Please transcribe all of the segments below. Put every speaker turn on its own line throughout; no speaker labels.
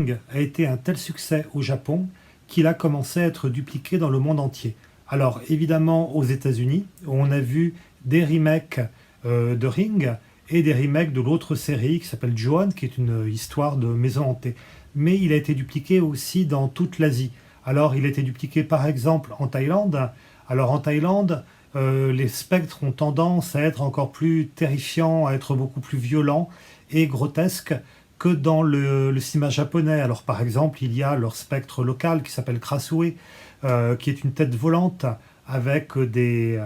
Ring a été un tel succès au Japon qu'il a commencé à être dupliqué dans le monde entier. Alors évidemment aux États-Unis, on a vu des remakes de Ring et des remakes de l'autre série qui s'appelle Ju-On, qui est une histoire de maison hantée. Mais il a été dupliqué aussi dans toute l'Asie. Alors il a été dupliqué par exemple en Thaïlande. Alors en Thaïlande, les spectres ont tendance à être encore plus terrifiants, à être beaucoup plus violents et grotesques que dans le cinéma japonais. Alors par exemple, il y a leur spectre local qui s'appelle Krasue, qui est une tête volante avec des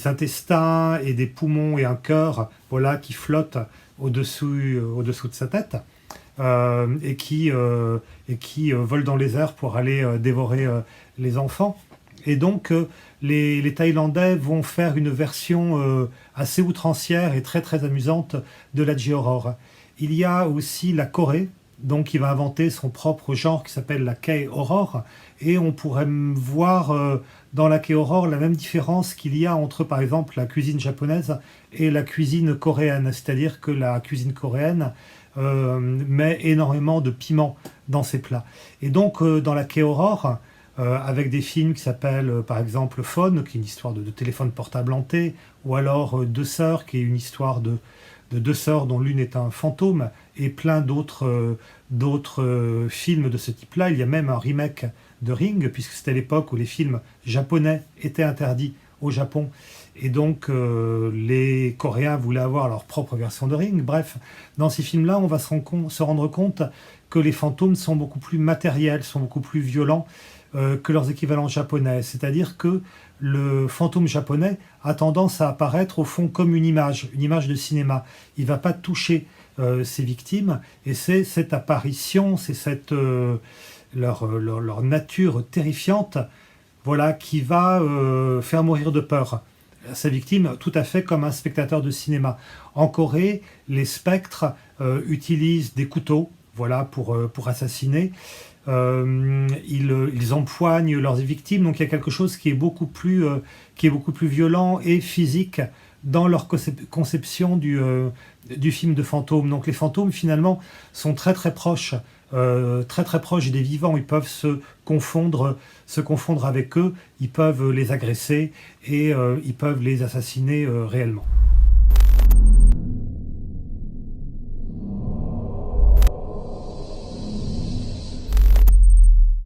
intestins et des poumons et un cœur, voilà, qui flotte au-dessous de sa tête. Et qui vole dans les airs pour aller dévorer les enfants. Et donc, les Thaïlandais vont faire une version assez outrancière et très très amusante de la J-horror. Il y a aussi la Corée, donc qui va inventer son propre genre qui s'appelle la K-horror. Et on pourrait voir dans la K-horror la même différence qu'il y a entre, par exemple, la cuisine japonaise et la cuisine coréenne. C'est-à-dire que la cuisine coréenne met énormément de piment dans ses plats. Et donc, dans la K-horror, avec des films qui s'appellent par exemple Phone, qui est une histoire de téléphone portable hanté, ou alors Deux Sœurs, qui est une histoire de deux sœurs dont l'une est un fantôme, et plein d'autres films de ce type-là. Il y a même un remake de Ring, puisque c'était l'époque où les films japonais étaient interdits au Japon, et donc les Coréens voulaient avoir leur propre version de Ring. Bref, dans ces films-là, on va se rendre compte que les fantômes sont beaucoup plus matériels, sont beaucoup plus violents que leurs équivalents japonais. C'est-à-dire que le fantôme japonais a tendance à apparaître au fond comme une image de cinéma. Il ne va pas toucher ses victimes, et c'est cette apparition, c'est leur nature terrifiante, voilà, qui va faire mourir de peur sa victime, tout à fait comme un spectateur de cinéma. En Corée, les spectres utilisent des couteaux, voilà, pour assassiner. Ils empoignent leurs victimes, donc il y a quelque chose qui est beaucoup plus violent et physique dans leur conception du film de fantôme. Donc les fantômes finalement sont très très proches des vivants. Ils peuvent se confondre avec eux, ils peuvent les agresser et ils peuvent les assassiner réellement.